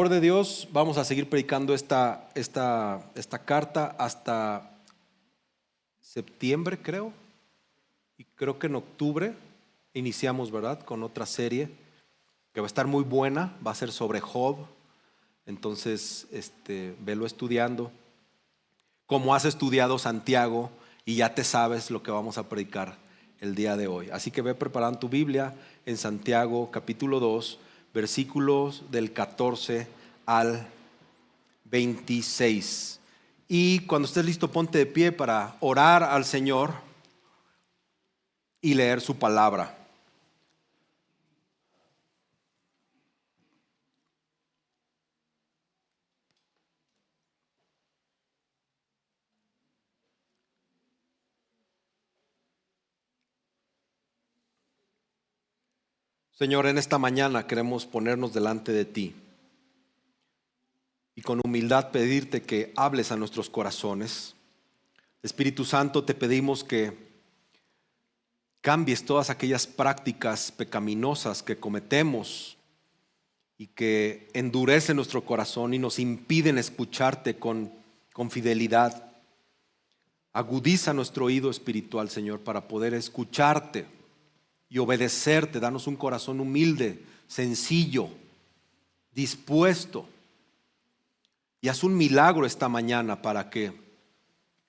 favor de Dios, vamos a seguir predicando esta carta hasta septiembre, creo. Y creo que en octubre iniciamos, ¿verdad?, con otra serie que va a estar muy buena. Va a ser sobre Job. Entonces, velo estudiando. Como has estudiado Santiago y ya te sabes lo que vamos a predicar el día de hoy. Así que ve preparando tu Biblia en Santiago capítulo 2, versículos del 14 al 26. Y cuando estés listo, ponte de pie para orar al Señor y leer su palabra. Señor, en esta mañana queremos ponernos delante de ti y con humildad pedirte que hables a nuestros corazones. Espíritu Santo, te pedimos que cambies todas aquellas prácticas pecaminosas que cometemos y que endurecen nuestro corazón y nos impiden escucharte con fidelidad. Agudiza nuestro oído espiritual, Señor, para poder escucharte y obedecerte. Danos un corazón humilde, sencillo, dispuesto. Y haz un milagro esta mañana para que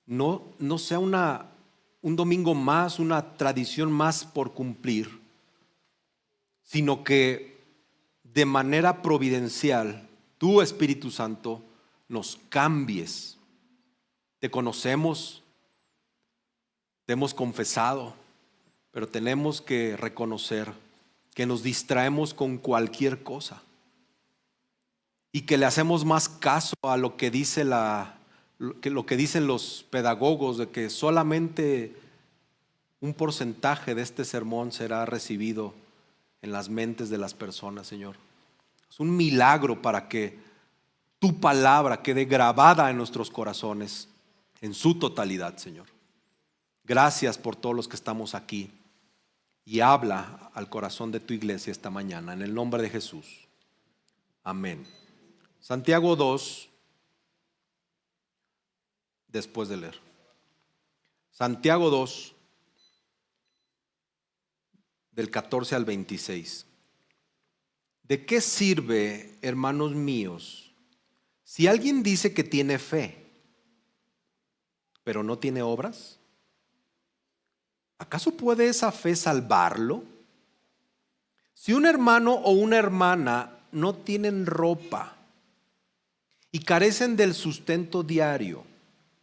no sea un domingo más, una tradición más por cumplir, sino que de manera providencial tú, Espíritu Santo, nos cambies. Te conocemos, te hemos confesado, pero tenemos que reconocer que nos distraemos con cualquier cosa y que le hacemos más caso a lo que dice lo que dicen los pedagogos, de que solamente un porcentaje de este sermón será recibido en las mentes de las personas, Señor. Es un milagro para que tu palabra quede grabada en nuestros corazones en su totalidad, Señor. Gracias por todos los que estamos aquí, y habla al corazón de tu iglesia esta mañana, en el nombre de Jesús. Amén. Santiago 2, después de leer. Santiago 2, del 14 al 26. ¿De qué sirve, hermanos míos, si alguien dice que tiene fe, pero no tiene obras? ¿Acaso puede esa fe salvarlo? Si un hermano o una hermana no tienen ropa y carecen del sustento diario,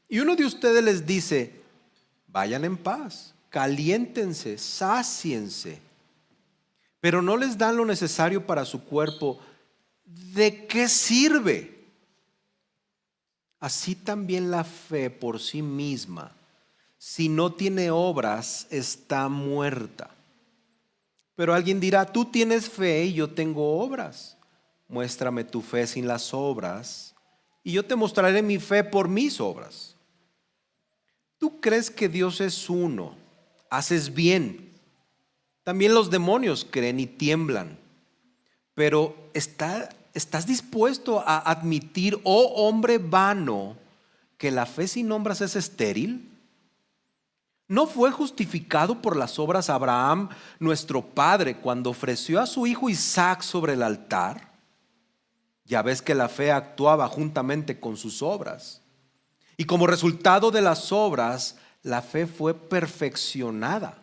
y uno de ustedes les dice: vayan en paz, caliéntense, sáciense, pero no les dan lo necesario para su cuerpo, ¿de qué sirve? Así también la fe por sí misma, si no tiene obras, está muerta. Pero alguien dirá: tú tienes fe y yo tengo obras. Muéstrame tu fe sin las obras, y yo te mostraré mi fe por mis obras. Tú crees que Dios es uno, haces bien. También los demonios creen y tiemblan. Pero ¿estás dispuesto a admitir, oh hombre vano, que la fe sin obras es estéril? ¿No fue justificado por las obras Abraham, nuestro padre, cuando ofreció a su hijo Isaac sobre el altar? Ya ves que la fe actuaba juntamente con sus obras. Y como resultado de las obras, la fe fue perfeccionada.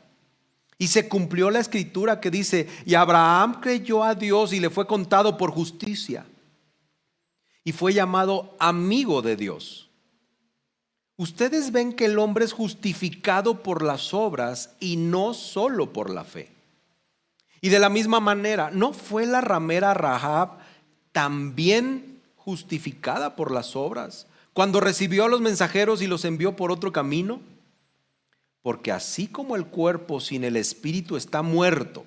Y se cumplió la escritura que dice: y Abraham creyó a Dios y le fue contado por justicia. Y fue llamado amigo de Dios. Ustedes ven que el hombre es justificado por las obras y no solo por la fe. Y de la misma manera, ¿no fue la ramera Rahab también justificada por las obras cuando recibió a los mensajeros y los envió por otro camino? Porque así como el cuerpo sin el espíritu está muerto,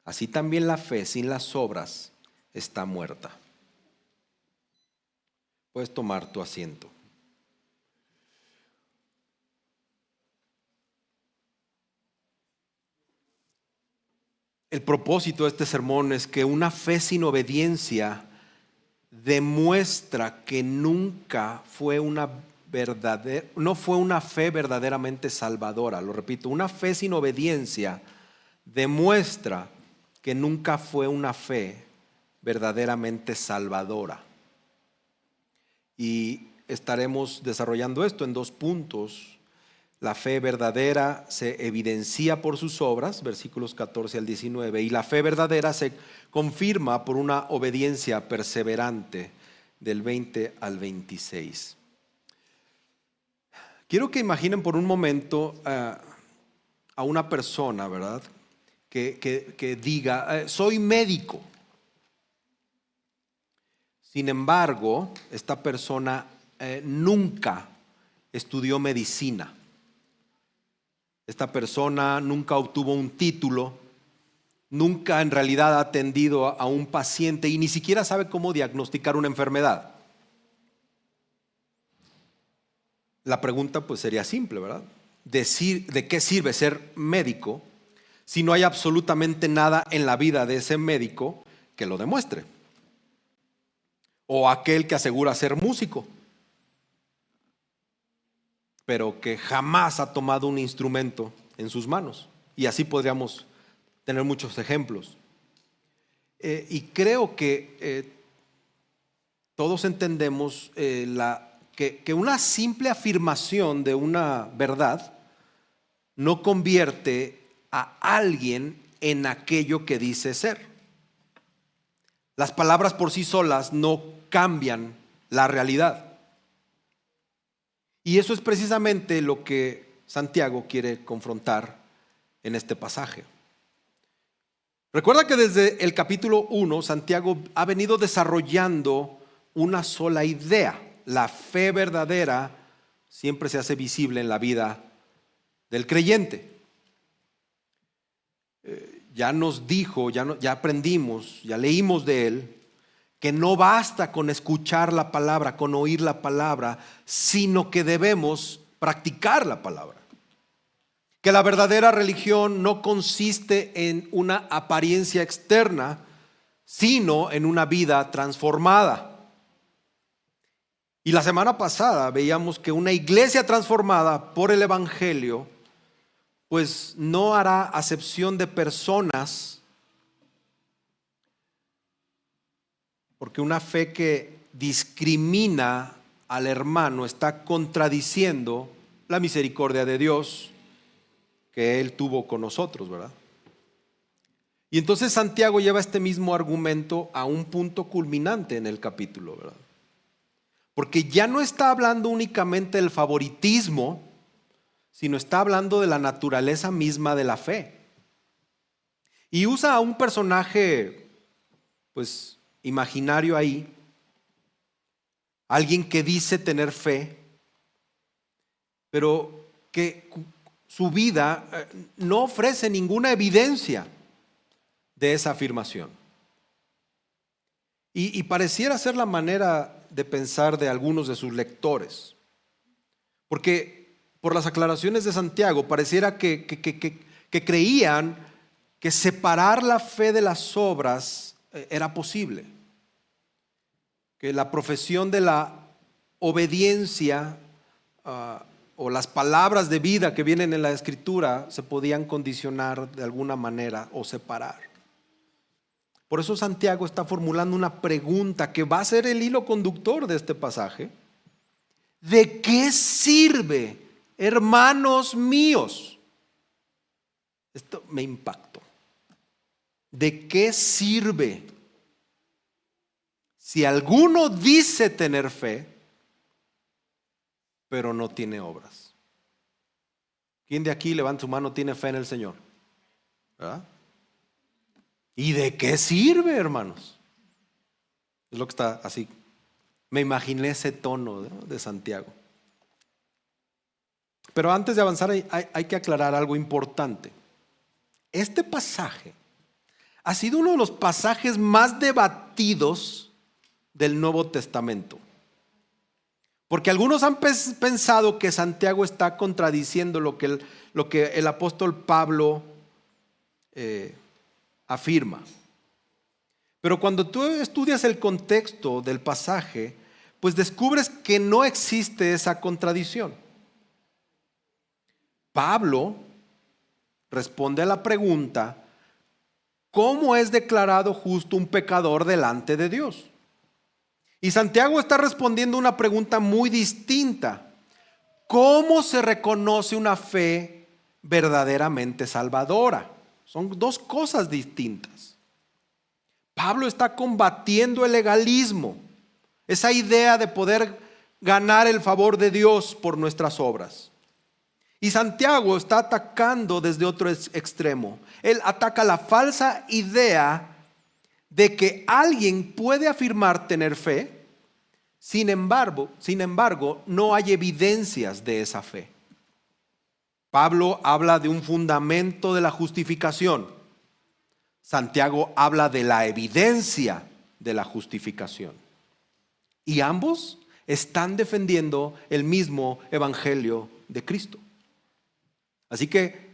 así también la fe sin las obras está muerta. Puedes tomar tu asiento. El propósito de este sermón es que una fe sin obediencia demuestra que nunca fue no fue una fe verdaderamente salvadora. Lo repito, una fe sin obediencia demuestra que nunca fue una fe verdaderamente salvadora. Y estaremos desarrollando esto en 2 puntos. La fe verdadera se evidencia por sus obras, versículos 14 al 19, y la fe verdadera se confirma por una obediencia perseverante, del 20 al 26. Quiero que imaginen por un momento a una persona, ¿verdad?, que diga, soy médico. Sin embargo, esta persona nunca estudió medicina. Esta persona nunca obtuvo un título, nunca en realidad ha atendido a un paciente y ni siquiera sabe cómo diagnosticar una enfermedad. La pregunta pues sería simple, ¿verdad? ¿De qué sirve ser médico si no hay absolutamente nada en la vida de ese médico que lo demuestre? O aquel que asegura ser músico, pero que jamás ha tomado un instrumento en sus manos. Y así podríamos tener muchos ejemplos. Y creo que todos entendemos que una simple afirmación de una verdad no convierte a alguien en aquello que dice ser. Las palabras por sí solas no cambian la realidad. Y eso es precisamente lo que Santiago quiere confrontar en este pasaje. Recuerda que desde el capítulo 1 Santiago ha venido desarrollando una sola idea. La fe verdadera siempre se hace visible en la vida del creyente. Ya nos dijo, ya aprendimos, ya leímos de él, que no basta con escuchar la palabra, con oír la palabra, sino que debemos practicar la palabra. Que la verdadera religión no consiste en una apariencia externa, sino en una vida transformada. Y la semana pasada veíamos que una iglesia transformada por el Evangelio, pues no hará acepción de personas, porque una fe que discrimina al hermano está contradiciendo la misericordia de Dios que Él tuvo con nosotros, ¿verdad? Y entonces Santiago lleva este mismo argumento a un punto culminante en el capítulo, ¿verdad? Porque ya no está hablando únicamente del favoritismo, sino está hablando de la naturaleza misma de la fe. Y usa a un personaje, pues, imaginario ahí, alguien que dice tener fe, pero que su vida no ofrece ninguna evidencia de esa afirmación. Y pareciera ser la manera de pensar de algunos de sus lectores, porque por las aclaraciones de Santiago pareciera que creían que separar la fe de las obras era posible, que la profesión de la obediencia o las palabras de vida que vienen en la Escritura se podían condicionar de alguna manera o separar. Por eso Santiago está formulando una pregunta que va a ser el hilo conductor de este pasaje. ¿De qué sirve, hermanos míos? Esto me impactó. ¿De qué sirve si alguno dice tener fe, pero no tiene obras? ¿Quién de aquí, levanta su mano, tiene fe en el Señor? ¿Verdad? ¿Y de qué sirve, hermanos? Es lo que está así. Me imaginé ese tono de Santiago. Pero antes de avanzar hay que aclarar algo importante. Este pasaje ha sido uno de los pasajes más debatidos del Nuevo Testamento. Porque algunos han pensado que Santiago está contradiciendo lo que el apóstol Pablo afirma. Pero cuando tú estudias el contexto del pasaje, pues descubres que no existe esa contradicción. Pablo responde a la pregunta: ¿cómo es declarado justo un pecador delante de Dios? Y Santiago está respondiendo una pregunta muy distinta: ¿cómo se reconoce una fe verdaderamente salvadora? Son dos cosas distintas. Pablo está combatiendo el legalismo, esa idea de poder ganar el favor de Dios por nuestras obras. Y Santiago está atacando desde otro extremo. Él ataca la falsa idea de que alguien puede afirmar tener fe, sin embargo, no hay evidencias de esa fe. Pablo habla de un fundamento de la justificación. Santiago habla de la evidencia de la justificación. Y ambos están defendiendo el mismo evangelio de Cristo. Así que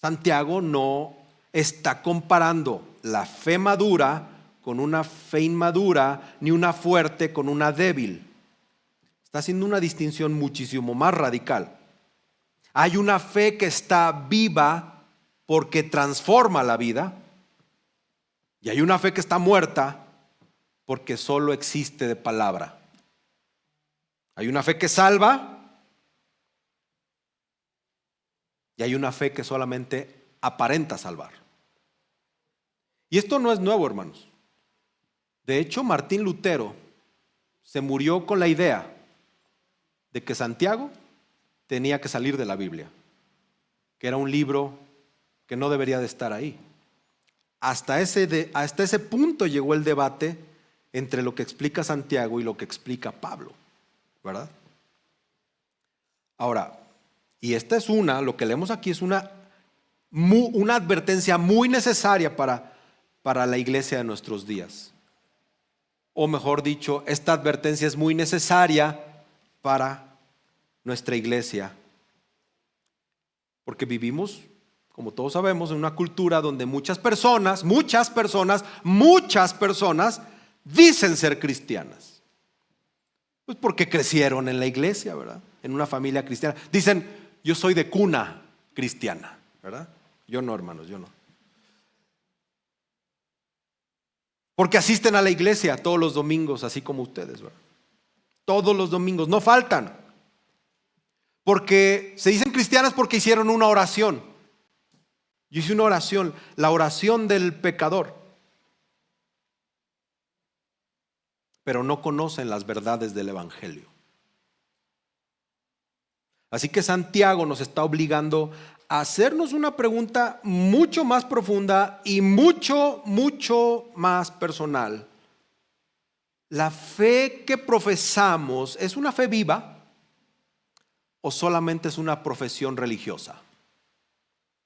Santiago no está comparando la fe madura con una fe inmadura, ni una fuerte con una débil. Está haciendo una distinción muchísimo más radical. Hay una fe que está viva porque transforma la vida, y hay una fe que está muerta porque solo existe de palabra. Hay una fe que salva, y hay una fe que solamente aparenta salvar. Y esto no es nuevo, hermanos. De hecho, Martín Lutero se murió con la idea de que Santiago tenía que salir de la Biblia, que era un libro que no debería de estar ahí. Hasta ese punto llegó el debate entre lo que explica Santiago y lo que explica Pablo, ¿verdad? Ahora, y esta es lo que leemos aquí es una advertencia muy necesaria para la iglesia de nuestros días. O mejor dicho, esta advertencia es muy necesaria para nuestra iglesia. Porque vivimos, como todos sabemos, en una cultura donde muchas personas dicen ser cristianas. Pues porque crecieron en la iglesia, ¿verdad? En una familia cristiana. Dicen: yo soy de cuna cristiana, ¿verdad? Yo no, hermanos, yo no. Porque asisten a la iglesia todos los domingos, así como ustedes, ¿verdad? Todos los domingos, no faltan. Porque se dicen cristianas porque hicieron una oración. Yo hice una oración, la oración del pecador. Pero no conocen las verdades del evangelio. Así que Santiago nos está obligando a hacernos una pregunta mucho más profunda y mucho más personal. ¿La fe que profesamos es una fe viva o solamente es una profesión religiosa?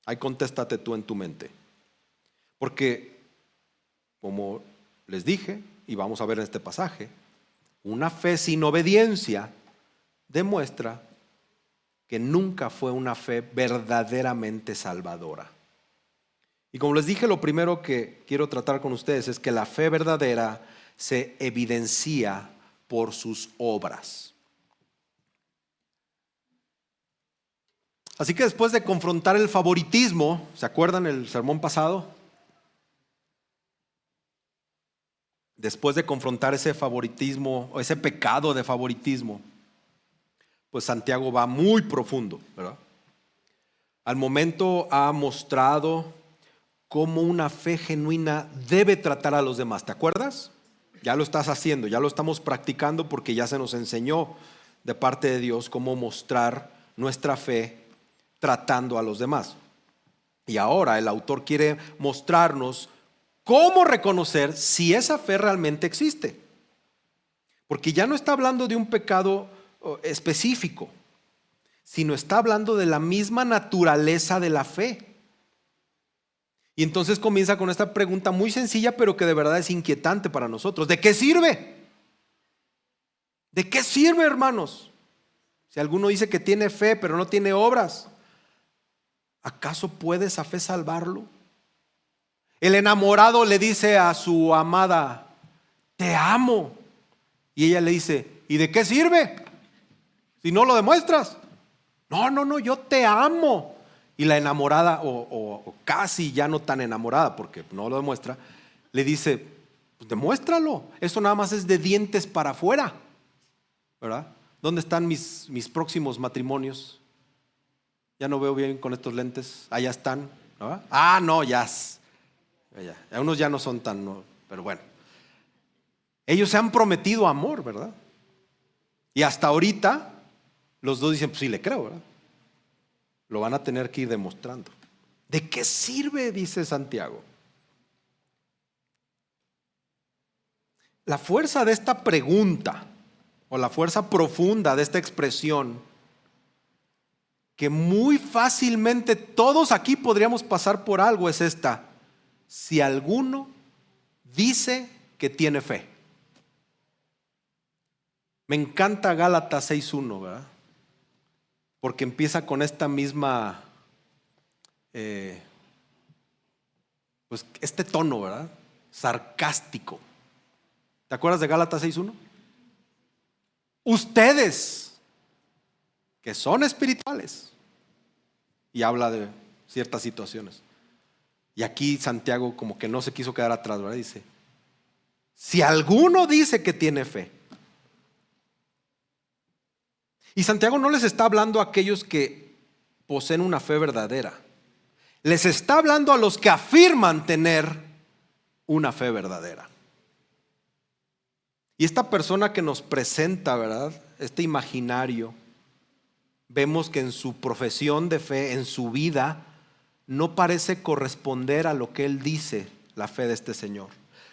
Ahí contéstate tú en tu mente. Porque, como les dije, y vamos a ver en este pasaje, una fe sin obediencia demuestra que nunca fue una fe verdaderamente salvadora. Y como les dije, lo primero que quiero tratar con ustedes es que la fe verdadera se evidencia por sus obras. Así que después de confrontar el favoritismo, ¿se acuerdan el sermón pasado? Después de confrontar ese favoritismo o ese pecado de favoritismo, pues Santiago va muy profundo, ¿verdad? Al momento ha mostrado cómo una fe genuina debe tratar a los demás. ¿Te acuerdas? Ya lo estás haciendo, ya lo estamos practicando porque ya se nos enseñó de parte de Dios cómo mostrar nuestra fe tratando a los demás. Y ahora el autor quiere mostrarnos cómo reconocer si esa fe realmente existe. Porque ya no está hablando de un pecado específico, sino está hablando de la misma naturaleza de la fe. Y entonces comienza con esta pregunta muy sencilla, pero que de verdad es inquietante para nosotros. ¿De qué sirve? ¿De qué sirve, hermanos? Si alguno dice que tiene fe, pero no tiene obras, ¿acaso puede esa fe salvarlo? El enamorado le dice a su amada, te amo. Y ella le dice, ¿y de qué sirve si no lo demuestras? No, yo te amo. Y la enamorada, o casi ya no tan enamorada, porque no lo demuestra, le dice, pues demuéstralo. Eso nada más es de dientes para afuera, ¿verdad? ¿Dónde están mis próximos matrimonios? Ya no veo bien con estos lentes. Allá están, ¿verdad? No, ya. Unos ya no son tan, no, pero bueno. Ellos se han prometido amor, ¿verdad? Y hasta ahorita los dos dicen, pues sí le creo, ¿verdad? Lo van a tener que ir demostrando. ¿De qué sirve? Dice Santiago. La fuerza de esta pregunta, o la fuerza profunda de esta expresión, que muy fácilmente todos aquí podríamos pasar por algo, es esta: si alguno dice que tiene fe. Me encanta Gálatas 6:1, ¿verdad? Porque empieza con esta misma, pues este tono, ¿verdad? Sarcástico. ¿Te acuerdas de Gálatas 6:1? Ustedes, que son espirituales, y habla de ciertas situaciones. Y aquí Santiago como que no se quiso quedar atrás, ¿verdad? Dice, si alguno dice que tiene fe. Y Santiago no les está hablando a aquellos que poseen una fe verdadera. Les está hablando a los que afirman tener una fe verdadera. Y esta persona que nos presenta, ¿verdad?, este imaginario, vemos que en su profesión de fe, en su vida, no parece corresponder a lo que él dice, la fe de este señor.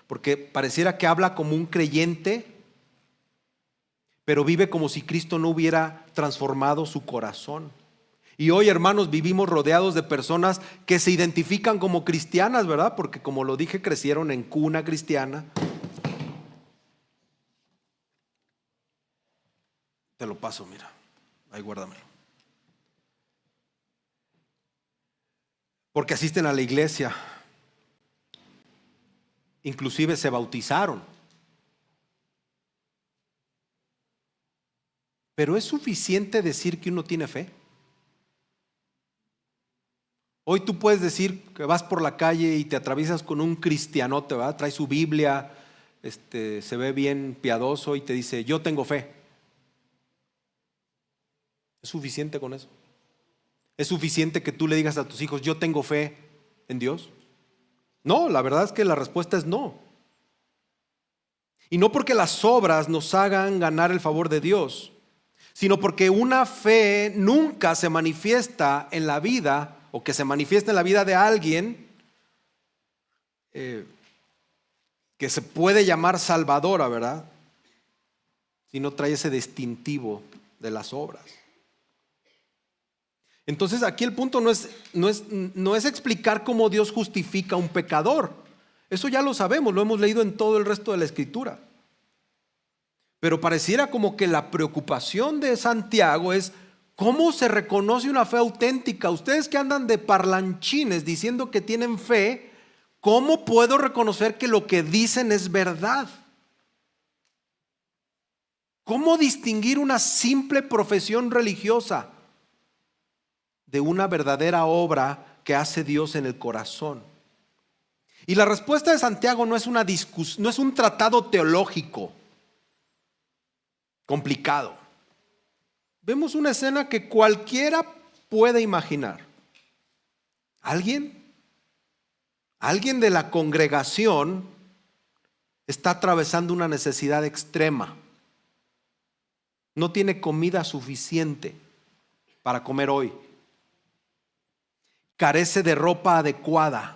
Porque pareciera que habla como un creyente, pero vive como si Cristo no hubiera transformado su corazón. Y hoy, hermanos, vivimos rodeados de personas que se identifican como cristianas, ¿verdad? Porque como lo dije, crecieron en cuna cristiana. Te lo paso, mira, ahí guárdamelo. Porque asisten a la iglesia, inclusive se bautizaron. Pero ¿es suficiente decir que uno tiene fe? Hoy tú puedes decir que vas por la calle y te atraviesas con un cristianote, ¿verdad? Trae su Biblia, se ve bien piadoso y te dice, yo tengo fe. ¿Es suficiente con eso? ¿Es suficiente que tú le digas a tus hijos, yo tengo fe en Dios? No, la verdad es que la respuesta es no. Y no porque las obras nos hagan ganar el favor de Dios, sino porque una fe nunca se manifiesta en la vida, o que se manifiesta en la vida de alguien que se puede llamar salvadora, ¿verdad? Si no trae ese distintivo de las obras. Entonces aquí el punto no es explicar cómo Dios justifica a un pecador. Eso ya lo sabemos, lo hemos leído en todo el resto de la Escritura. Pero pareciera como que la preocupación de Santiago es cómo se reconoce una fe auténtica. Ustedes que andan de parlanchines diciendo que tienen fe, ¿cómo puedo reconocer que lo que dicen es verdad? ¿Cómo distinguir una simple profesión religiosa de una verdadera obra que hace Dios en el corazón? Y la respuesta de Santiago no es una discusión, no es un tratado teológico complicado. Vemos una escena que cualquiera puede imaginar. Alguien de la congregación está atravesando una necesidad extrema. No tiene comida suficiente para comer hoy. Carece de ropa adecuada.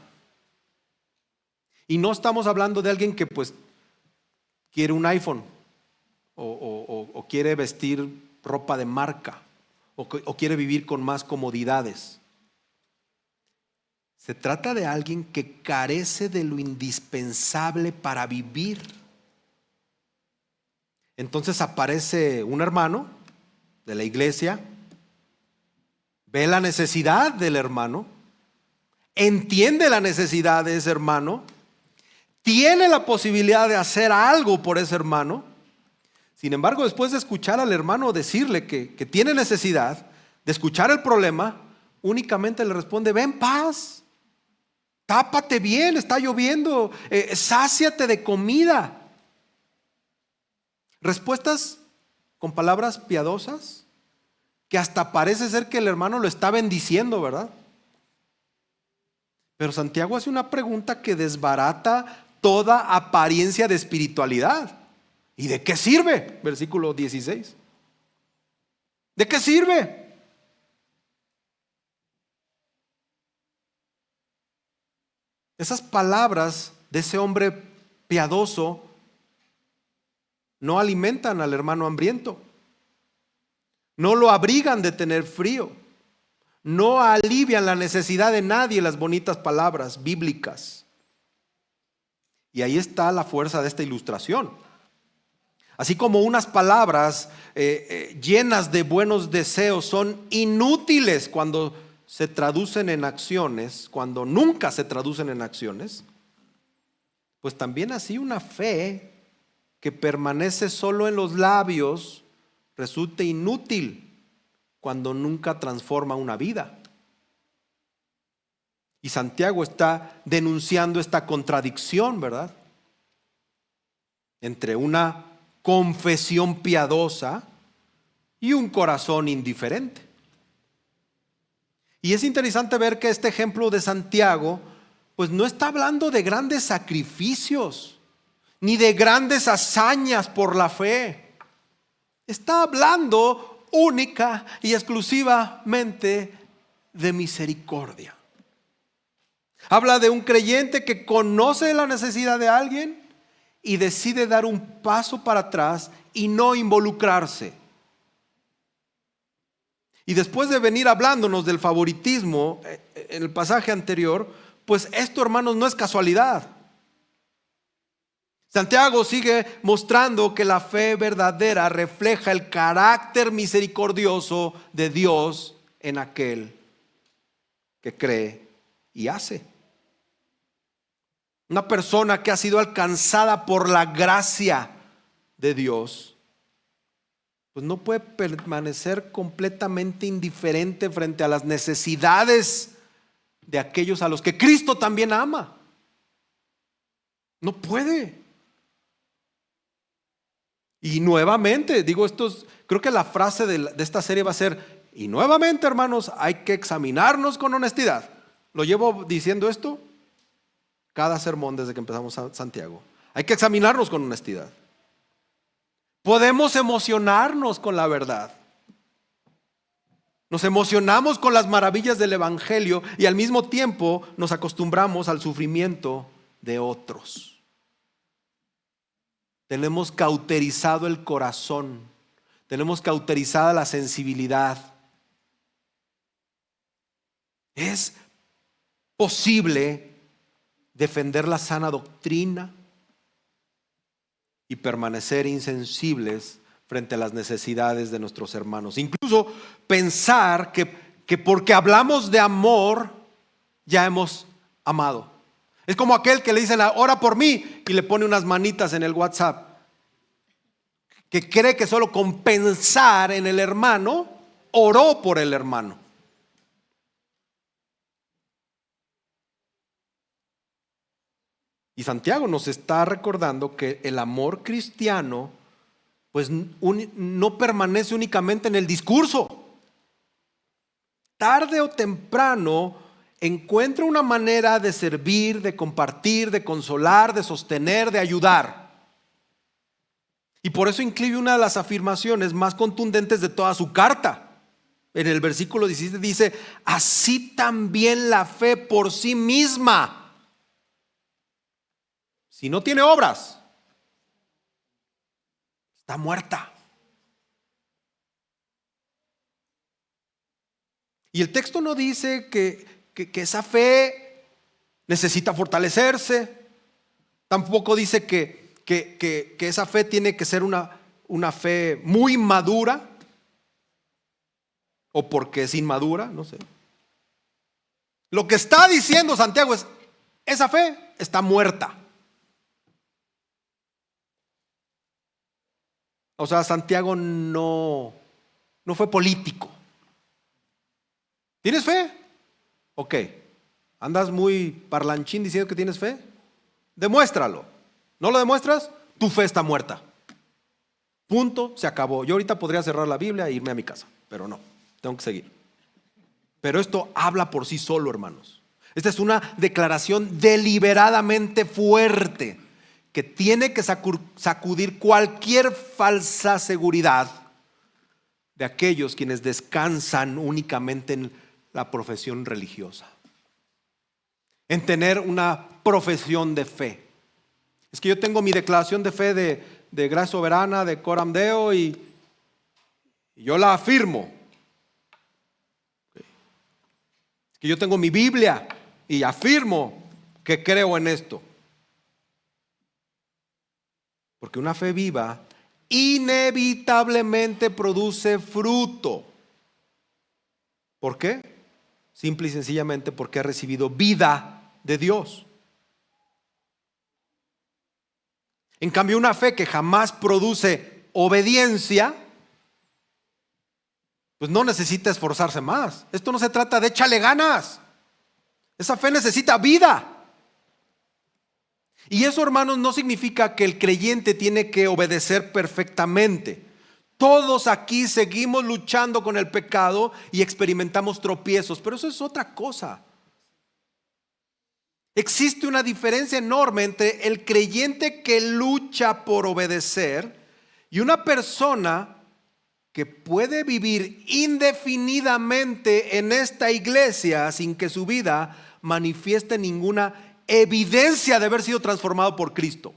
Y no estamos hablando de alguien que pues quiere un iPhone o quiere vestir ropa de marca o quiere vivir con más comodidades. Se trata de alguien que carece de lo indispensable para vivir. Entonces aparece un hermano de la iglesia, ve la necesidad del hermano, entiende la necesidad de ese hermano, tiene la posibilidad de hacer algo por ese hermano. Sin embargo, después de escuchar al hermano decirle que tiene necesidad, de escuchar el problema, únicamente le responde: ve en paz, tápate bien, está lloviendo, sáciate de comida. Respuestas con palabras piadosas que hasta parece ser que el hermano lo está bendiciendo, ¿verdad? Pero Santiago hace una pregunta que desbarata toda apariencia de espiritualidad. ¿Y de qué sirve? Versículo 16. ¿De qué sirve? Esas palabras de ese hombre piadoso no alimentan al hermano hambriento, no lo abrigan de tener frío, no alivian la necesidad de nadie las bonitas palabras bíblicas. Y ahí está la fuerza de esta ilustración. Así como unas palabras llenas de buenos deseos son inútiles cuando se traducen en acciones, cuando nunca se traducen en acciones, pues también así una fe que permanece solo en los labios resulta inútil cuando nunca transforma una vida. Y Santiago está denunciando esta contradicción, ¿verdad? Entre una confesión piadosa y un corazón indiferente. Y es interesante ver que este ejemplo de Santiago pues no está hablando de grandes sacrificios ni de grandes hazañas por la fe. Está hablando única y exclusivamente de misericordia. Habla de un creyente que conoce la necesidad de alguien y decide dar un paso para atrás y no involucrarse. Y después de venir hablándonos del favoritismo en el pasaje anterior, pues esto, hermanos, no es casualidad. Santiago sigue mostrando que la fe verdadera refleja el carácter misericordioso de Dios en aquel que cree y hace. Una persona que ha sido alcanzada por la gracia de Dios, pues no puede permanecer completamente indiferente frente a las necesidades de aquellos a los que Cristo también ama. No puede. Y nuevamente, creo que la frase de esta serie va a ser: y nuevamente, hermanos, hay que examinarnos con honestidad. Lo llevo diciendo esto cada sermón desde que empezamos Santiago. Hay que examinarnos con honestidad. Podemos emocionarnos con la verdad. Nos emocionamos con las maravillas del Evangelio y al mismo tiempo nos acostumbramos al sufrimiento de otros. Tenemos cauterizado el corazón, tenemos cauterizada la sensibilidad. Es posible defender la sana doctrina y permanecer insensibles frente a las necesidades de nuestros hermanos. Incluso pensar que porque hablamos de amor ya hemos amado. Es como aquel que le dicen: ora por mí, y le pone unas manitas en el WhatsApp, que cree que solo con pensar en el hermano oró por el hermano. Y Santiago nos está recordando que el amor cristiano pues no permanece únicamente en el discurso. Tarde o temprano encuentra una manera de servir, de compartir, de consolar, de sostener, de ayudar. Y por eso incluye una de las afirmaciones más contundentes de toda su carta. En el versículo 17 dice: así también la fe por sí misma, si no tiene obras, está muerta. Y el texto no dice que esa fe necesita fortalecerse. Tampoco dice que esa fe tiene que ser una fe muy madura, o porque es inmadura, no sé. Lo que está diciendo Santiago es, esa fe está muerta. O sea, Santiago no fue político. ¿Tienes fe? Ok. ¿Andas muy parlanchín diciendo que tienes fe? Demuéstralo. ¿No lo demuestras? Tu fe está muerta. Punto, se acabó. Yo ahorita podría cerrar la Biblia e irme a mi casa, pero no, tengo que seguir. Pero esto habla por sí solo, hermanos. Esta es una declaración deliberadamente fuerte que tiene que sacudir cualquier falsa seguridad de aquellos quienes descansan únicamente en la profesión religiosa, en tener una profesión de fe. Es que yo tengo mi declaración de fe de gracia soberana, de coram deo, y yo la afirmo. Es que yo tengo mi Biblia y afirmo que creo en esto. Porque una fe viva inevitablemente produce fruto. ¿Por qué? Simple y sencillamente porque ha recibido vida de Dios. En cambio, una fe que jamás produce obediencia, pues no necesita esforzarse más. Esto no se trata de échale ganas. Esa fe necesita vida. Y eso, hermanos, no significa que el creyente tiene que obedecer perfectamente. Todos aquí seguimos luchando con el pecado y experimentamos tropiezos, pero eso es otra cosa. Existe una diferencia enorme entre el creyente que lucha por obedecer y una persona que puede vivir indefinidamente en esta iglesia sin que su vida manifieste ninguna evidencia de haber sido transformado por Cristo.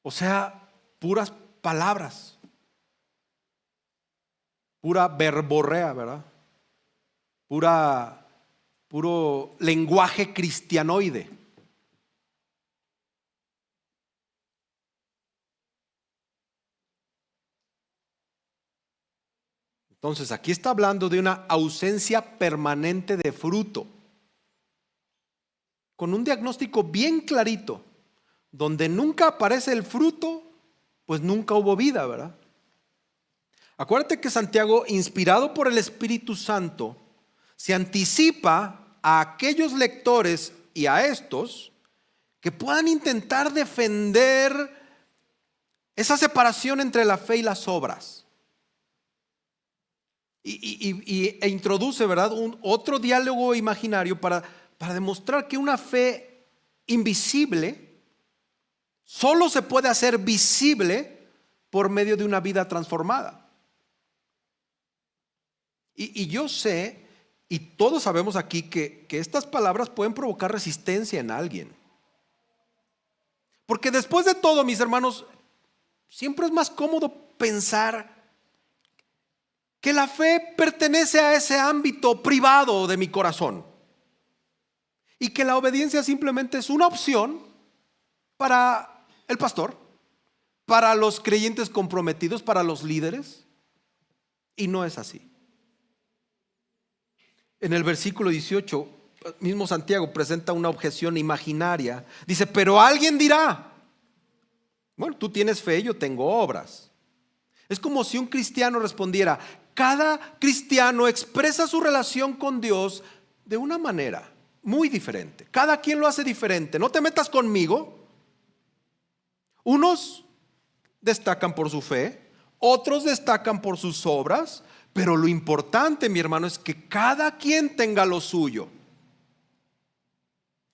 O sea, puras palabras, pura verborrea, ¿verdad? Puro lenguaje cristianoide. Entonces, aquí está hablando de una ausencia permanente de fruto, con un diagnóstico bien clarito. Donde nunca aparece el fruto, pues nunca hubo vida, ¿verdad? Acuérdate que Santiago, inspirado por el Espíritu Santo, se anticipa a aquellos lectores y a estos que puedan intentar defender esa separación entre la fe y las obras. E introduce, ¿verdad?, otro diálogo imaginario para demostrar que una fe invisible solo se puede hacer visible por medio de una vida transformada. Y yo sé, y todos sabemos aquí, que estas palabras pueden provocar resistencia en alguien. Porque después de todo, mis hermanos, siempre es más cómodo pensar que la fe pertenece a ese ámbito privado de mi corazón y que la obediencia simplemente es una opción para el pastor, para los creyentes comprometidos, para los líderes. Y no es así. En el versículo 18, mismo Santiago presenta una objeción imaginaria. Dice, pero alguien dirá, bueno, tú tienes fe, yo tengo obras. Es como si un cristiano respondiera, cada cristiano expresa su relación con Dios de una manera muy diferente. Cada quien lo hace diferente. No te metas conmigo. Unos destacan por su fe, otros destacan por sus obras, pero lo importante, mi hermano, es que cada quien tenga lo suyo.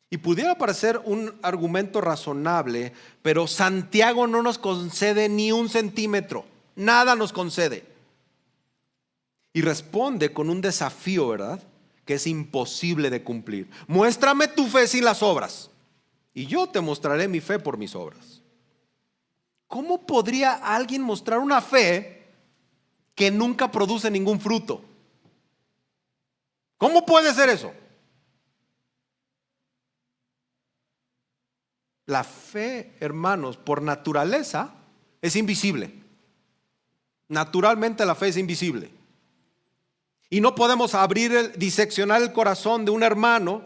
Y pudiera parecer un argumento razonable, pero Santiago no nos concede ni un centímetro, nada nos concede. Y responde con un desafío, ¿verdad?, que es imposible de cumplir. Muéstrame tu fe sin las obras, y yo te mostraré mi fe por mis obras. ¿Cómo podría alguien mostrar una fe que nunca produce ningún fruto? ¿Cómo puede ser eso? La fe, hermanos, por naturaleza es invisible. Naturalmente la fe es invisible. Y no podemos diseccionar el corazón de un hermano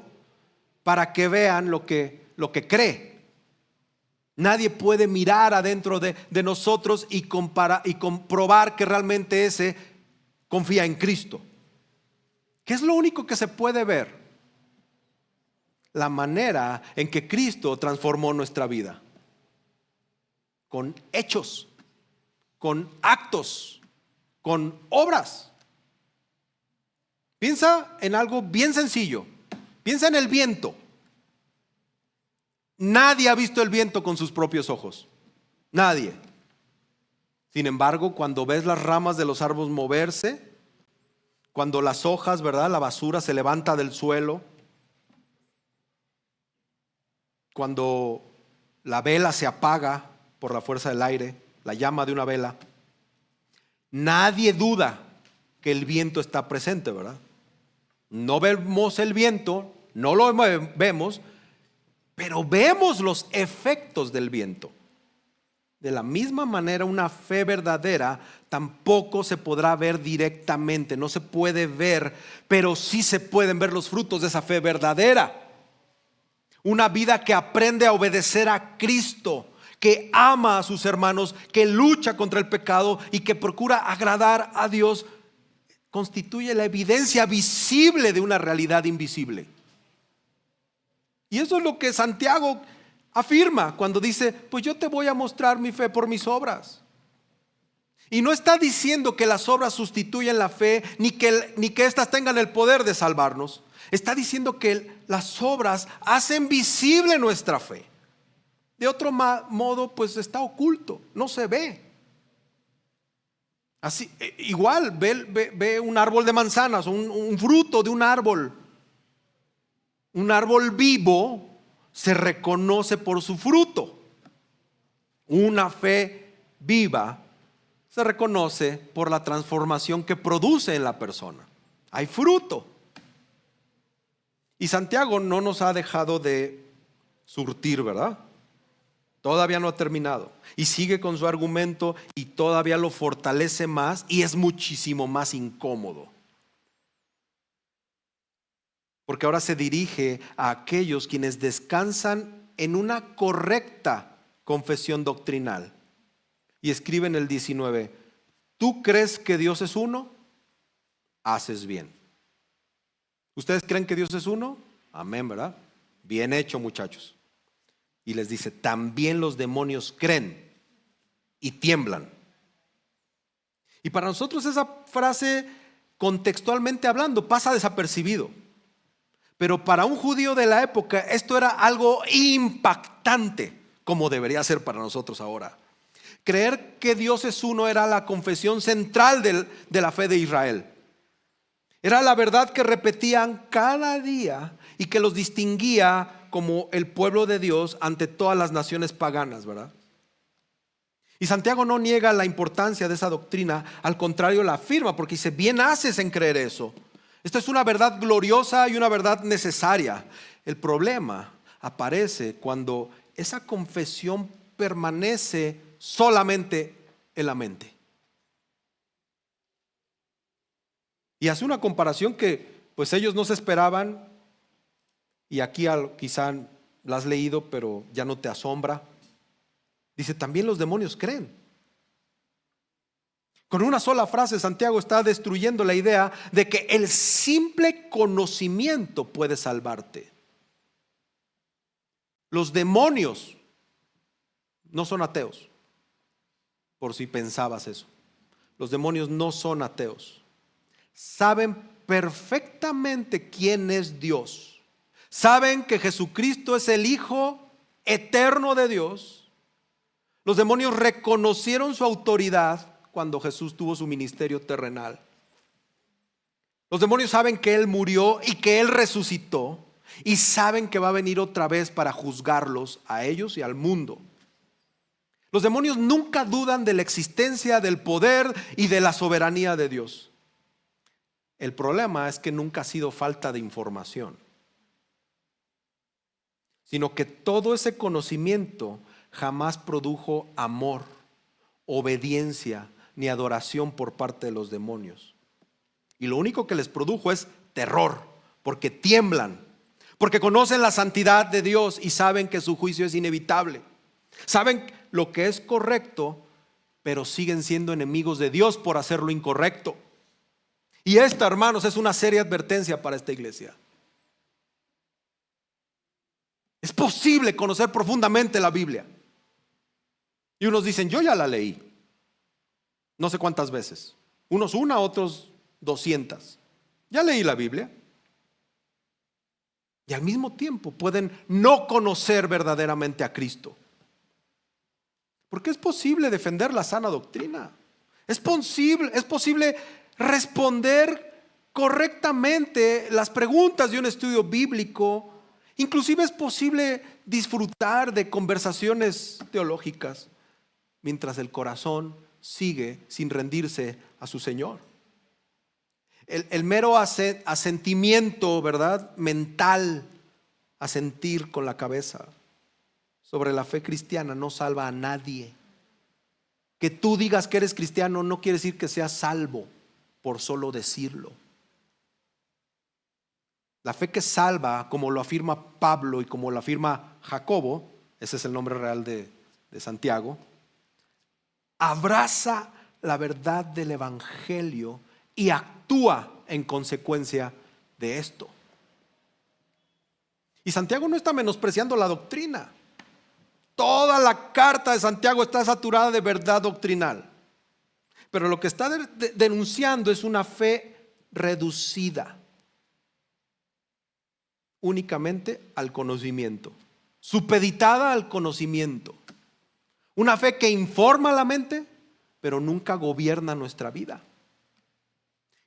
para que vean lo que cree. Nadie puede mirar adentro de nosotros y comprobar que realmente ese confía en Cristo. ¿Qué es lo único que se puede ver? La manera en que Cristo transformó nuestra vida. Con hechos, con actos, con obras. Piensa en algo bien sencillo. Piensa en el viento. Nadie ha visto el viento con sus propios ojos. Nadie. Sin embargo, cuando ves las ramas de los árboles moverse, cuando las hojas, ¿verdad? La basura se levanta del suelo, cuando la vela se apaga por la fuerza del aire, la llama de una vela, nadie duda que el viento está presente, ¿verdad? No vemos el viento, no lo vemos, pero vemos los efectos del viento. De la misma manera, una fe verdadera tampoco se podrá ver directamente, no se puede ver, pero sí se pueden ver los frutos de esa fe verdadera. Una vida que aprende a obedecer a Cristo, que ama a sus hermanos, que lucha contra el pecado y que procura agradar a Dios, constituye la evidencia visible de una realidad invisible. Y eso es lo que Santiago afirma cuando dice, pues yo te voy a mostrar mi fe por mis obras. Y no está diciendo que las obras sustituyen la fe, ni que éstas tengan el poder de salvarnos. Está diciendo que las obras hacen visible nuestra fe. De otro modo, pues está oculto, no se ve. Así, igual, ve un árbol de manzanas, un fruto de un árbol. Un árbol vivo se reconoce por su fruto. Una fe viva se reconoce por la transformación que produce en la persona. Hay fruto. Y Santiago no nos ha dejado de surtir, ¿verdad? Todavía no ha terminado. Y sigue con su argumento y todavía lo fortalece más y es muchísimo más incómodo. Porque ahora se dirige a aquellos quienes descansan en una correcta confesión doctrinal. Y escribe en el 19, ¿tú crees que Dios es uno? Haces bien. ¿Ustedes creen que Dios es uno? Amén, ¿verdad? Bien hecho, muchachos. Y les dice, también los demonios creen y tiemblan. Y para nosotros esa frase, contextualmente hablando, pasa desapercibido. Pero para un judío de la época esto era algo impactante, como debería ser para nosotros ahora. Creer que Dios es uno era la confesión central de la fe de Israel. Era la verdad que repetían cada día y que los distinguía como el pueblo de Dios ante todas las naciones paganas, ¿verdad? Y Santiago no niega la importancia de esa doctrina, al contrario la afirma porque dice, bien haces en creer eso. Esta es una verdad gloriosa y una verdad necesaria. El problema aparece cuando esa confesión permanece solamente en la mente. Y hace una comparación que pues ellos no se esperaban, y aquí quizá la has leído pero ya no te asombra. Dice, también los demonios creen. Con una sola frase Santiago está destruyendo la idea de que el simple conocimiento puede salvarte. Los demonios no son ateos, por si pensabas eso. Los demonios no son ateos. Saben perfectamente quién es Dios. Saben que Jesucristo es el Hijo eterno de Dios. Los demonios reconocieron su autoridad cuando Jesús tuvo su ministerio terrenal. Los demonios saben que Él murió y que Él resucitó, y saben que va a venir otra vez para juzgarlos a ellos y al mundo. Los demonios nunca dudan de la existencia, del poder y de la soberanía de Dios. El problema es que nunca ha sido falta de información, sino que todo ese conocimiento jamás produjo amor, obediencia ni adoración por parte de los demonios. Y lo único que les produjo es terror, porque tiemblan, porque conocen la santidad de Dios y saben que su juicio es inevitable. Saben lo que es correcto, pero siguen siendo enemigos de Dios por hacer lo incorrecto. Y esta, hermanos, es una seria advertencia para esta iglesia. Es posible conocer profundamente la Biblia. Y unos dicen, yo ya la leí. No sé cuántas veces. Unos una, otros 200. Ya leí la Biblia. Y al mismo tiempo pueden no conocer verdaderamente a Cristo. Porque es posible defender la sana doctrina. Es posible responder correctamente las preguntas de un estudio bíblico. Inclusive es posible disfrutar de conversaciones teológicas mientras el corazón sigue sin rendirse a su Señor. El mero asentimiento, ¿verdad?, mental, asentir con la cabeza sobre la fe cristiana no salva a nadie. Que tú digas que eres cristiano no quiere decir que seas salvo por solo decirlo. La fe que salva, como lo afirma Pablo y como lo afirma Jacobo, ese es el nombre real de Santiago, abraza la verdad del evangelio y actúa en consecuencia de esto. Y Santiago no está menospreciando la doctrina. Toda la carta de Santiago está saturada de verdad doctrinal. Pero lo que está denunciando es una fe reducida únicamente al conocimiento, supeditada al conocimiento. Una fe que informa la mente, pero nunca gobierna nuestra vida.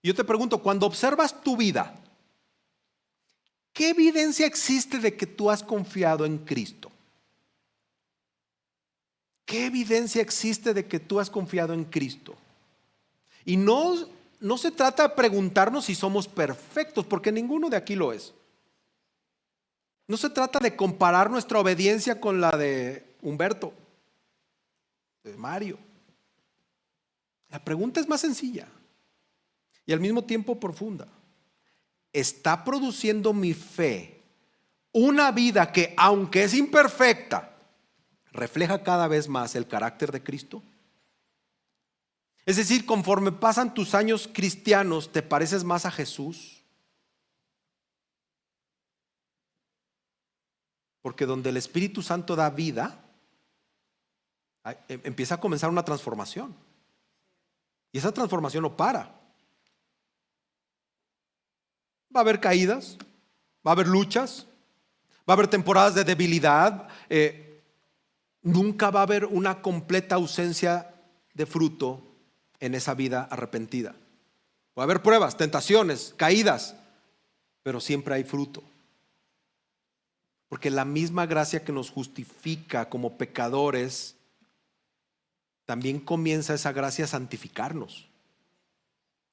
Y yo te pregunto, cuando observas tu vida, ¿qué evidencia existe de que tú has confiado en Cristo? ¿Qué evidencia existe de que tú has confiado en Cristo? Y no se trata de preguntarnos si somos perfectos, porque ninguno de aquí lo es. No se trata de comparar nuestra obediencia con la de Humberto, de Mario. La pregunta es más sencilla y al mismo tiempo profunda. ¿Está produciendo mi fe una vida que, aunque es imperfecta, refleja cada vez más el carácter de Cristo? Es decir, conforme pasan tus años cristianos, ¿te pareces más a Jesús? Porque donde el Espíritu Santo da vida, empieza a comenzar una transformación. Y esa transformación no para. Va a haber caídas, va a haber luchas, va a haber temporadas de debilidad. Nunca va a haber una completa ausencia de fruto en esa vida arrepentida. Va a haber pruebas, tentaciones, caídas, pero siempre hay fruto. Porque la misma gracia que nos justifica como pecadores, también comienza esa gracia a santificarnos.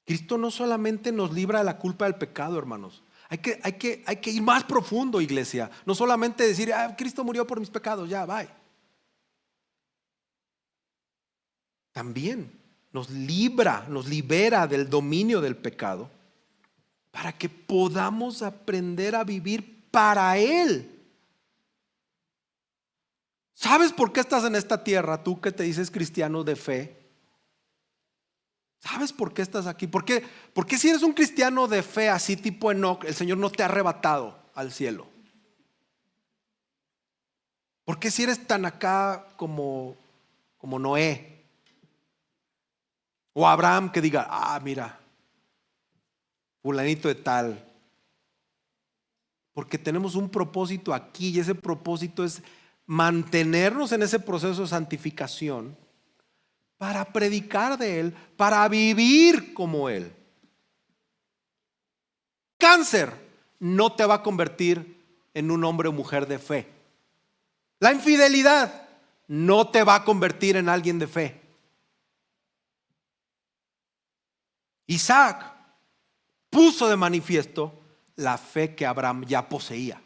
Cristo no solamente nos libra de la culpa del pecado, hermanos. Hay que ir más profundo, iglesia. No solamente decir, Cristo murió por mis pecados, ya, bye. También nos libera del dominio del pecado para que podamos aprender a vivir para Él. ¿Sabes por qué estás en esta tierra, tú que te dices cristiano de fe? ¿Sabes por qué estás aquí? ¿Por qué si eres un cristiano de fe así tipo Enoc, el Señor no te ha arrebatado al cielo? ¿Por qué si eres tan acá como Noé? O Abraham, que diga, mira, fulanito de tal. Porque tenemos un propósito aquí y ese propósito es mantenernos en ese proceso de santificación para predicar de Él, para vivir como Él. Cáncer no te va a convertir en un hombre o mujer de fe. La infidelidad no te va a convertir en alguien de fe. Isaac puso de manifiesto la fe que Abraham ya poseía.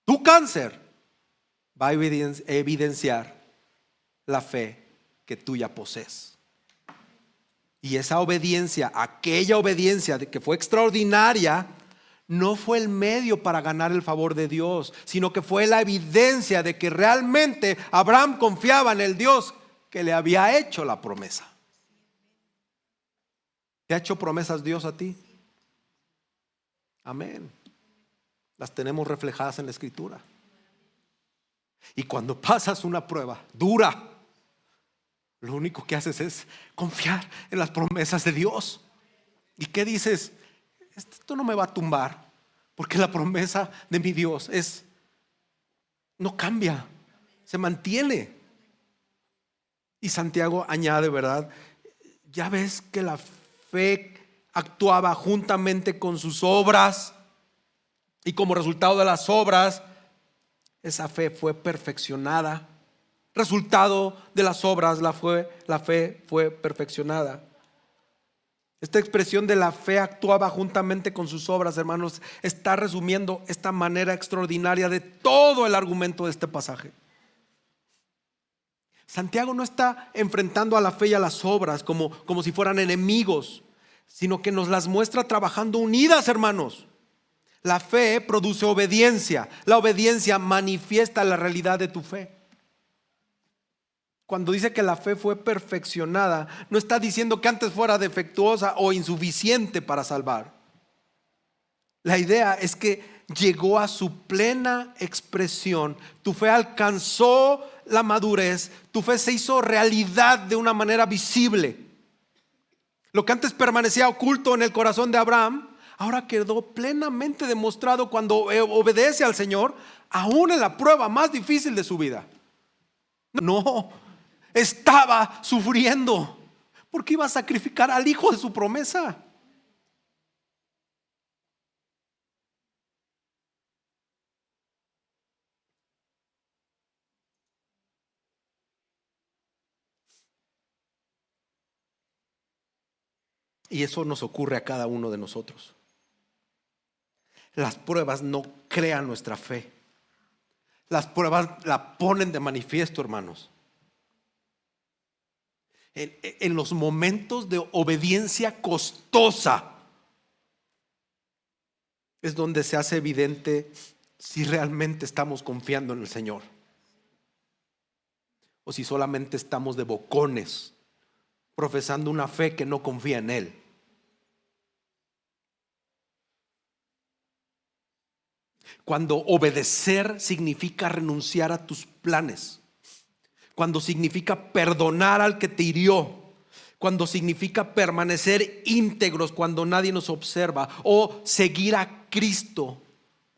Tu cáncer va a evidenciar la fe que tú ya posees. Y esa obediencia, aquella obediencia de que fue extraordinaria, no fue el medio para ganar el favor de Dios, sino que fue la evidencia de que realmente Abraham confiaba en el Dios que le había hecho la promesa. ¿Te ha hecho promesas Dios a ti? Amén. Las tenemos reflejadas en la Escritura. Y cuando pasas una prueba dura, lo único que haces es confiar en las promesas de Dios. ¿Y qué dices? Esto no me va a tumbar, porque la promesa de mi Dios no cambia, se mantiene. Y Santiago añade, ¿verdad? Ya ves que la fe actuaba juntamente con sus obras, y como resultado de las obras, esa fe fue perfeccionada. Resultado de las obras, la fe fue perfeccionada. Esta expresión de la fe actuaba juntamente con sus obras, hermanos, está resumiendo esta manera extraordinaria de todo el argumento de este pasaje. Santiago no está enfrentando a la fe y a las obras como si fueran enemigos, sino que nos las muestra trabajando unidas, hermanos. La fe produce obediencia. La obediencia manifiesta la realidad de tu fe. Cuando dice que la fe fue perfeccionada, no está diciendo que antes fuera defectuosa o insuficiente para salvar. La idea es que llegó a su plena expresión. Tu fe alcanzó la madurez. Tu fe se hizo realidad de una manera visible. Lo que antes permanecía oculto en el corazón de Abraham, ahora quedó plenamente demostrado cuando obedece al Señor, aún en la prueba más difícil de su vida. No, estaba sufriendo porque iba a sacrificar al hijo de su promesa. Y eso nos ocurre a cada uno de nosotros. Las pruebas no crean nuestra fe. Las pruebas la ponen de manifiesto, hermanos. En los momentos de obediencia costosa es donde se hace evidente si realmente estamos confiando en el Señor o si solamente estamos de bocones profesando una fe que no confía en Él. Cuando obedecer significa renunciar a tus planes, cuando significa perdonar al que te hirió, cuando significa permanecer íntegros cuando nadie nos observa, o seguir a Cristo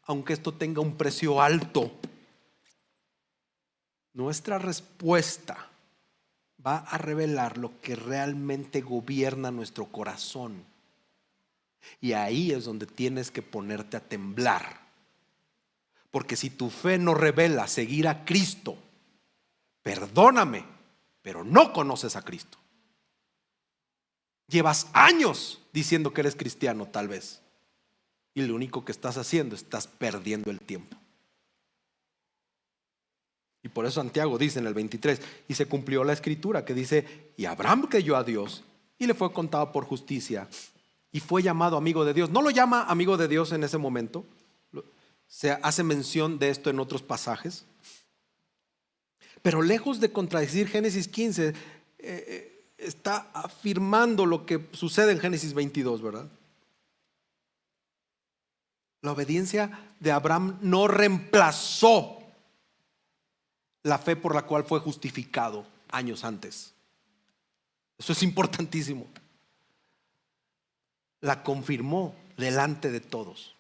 aunque esto tenga un precio alto. Nuestra respuesta va a revelar lo que realmente gobierna nuestro corazón, y ahí es donde tienes que ponerte a temblar. Porque si tu fe no revela seguir a Cristo, perdóname, pero no conoces a Cristo. Llevas años diciendo que eres cristiano tal vez, y lo único que estás haciendo, estás perdiendo el tiempo. Y por eso Santiago dice en el 23, y se cumplió la escritura que dice, y Abraham creyó a Dios y le fue contado por justicia y fue llamado amigo de Dios. No lo llama amigo de Dios en ese momento, se hace mención de esto en otros pasajes, pero lejos de contradecir Génesis 15, está afirmando lo que sucede en Génesis 22, ¿verdad? La obediencia de Abraham no reemplazó la fe por la cual fue justificado años antes. Eso es importantísimo. La confirmó delante de todos.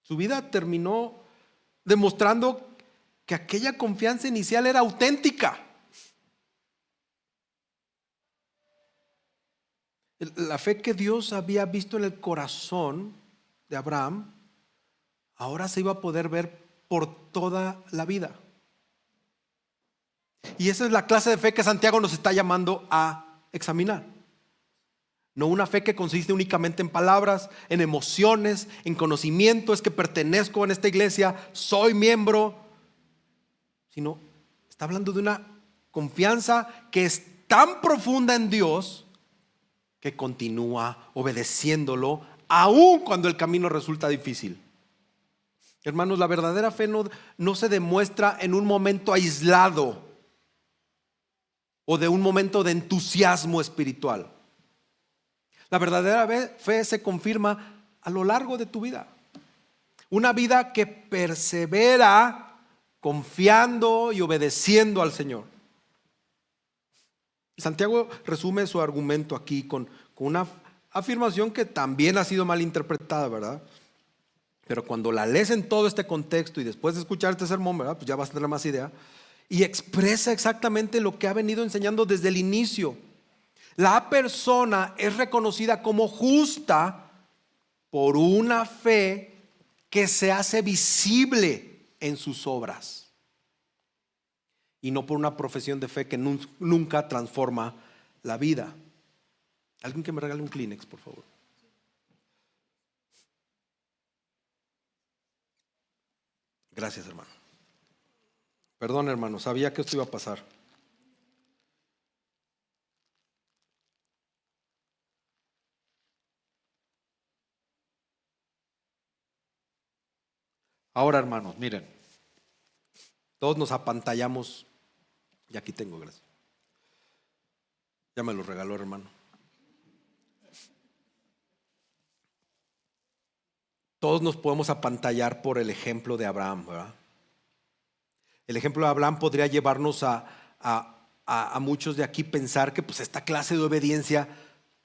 Su vida terminó demostrando que aquella confianza inicial era auténtica. La fe que Dios había visto en el corazón de Abraham, ahora se iba a poder ver por toda la vida. Y esa es la clase de fe que Santiago nos está llamando a examinar. No una fe que consiste únicamente en palabras, en emociones, en conocimiento, es que pertenezco en esta iglesia, soy miembro, sino está hablando de una confianza que está tan profunda en Dios que continúa obedeciéndolo aun cuando el camino resulta difícil. Hermanos, la verdadera fe no se demuestra en un momento aislado o de un momento de entusiasmo espiritual. La verdadera fe se confirma a lo largo de tu vida. Una vida que persevera confiando y obedeciendo al Señor. Santiago resume su argumento aquí con una afirmación que también ha sido mal interpretada, ¿verdad? Pero cuando la lees en todo este contexto y después de escuchar este sermón, ¿verdad? Pues ya vas a tener más idea. Y expresa exactamente lo que ha venido enseñando desde el inicio. La persona es reconocida como justa por una fe que se hace visible en sus obras y no por una profesión de fe que nunca transforma la vida. Alguien que me regale un Kleenex, por favor. Gracias, hermano. Perdón, hermano, sabía que esto iba a pasar. Ahora, hermanos, miren, todos nos apantallamos. Y aquí tengo, gracias. Ya me lo regaló, hermano. Todos nos podemos apantallar por el ejemplo de Abraham, ¿verdad? El ejemplo de Abraham podría llevarnos a muchos de aquí pensar que pues esta clase de obediencia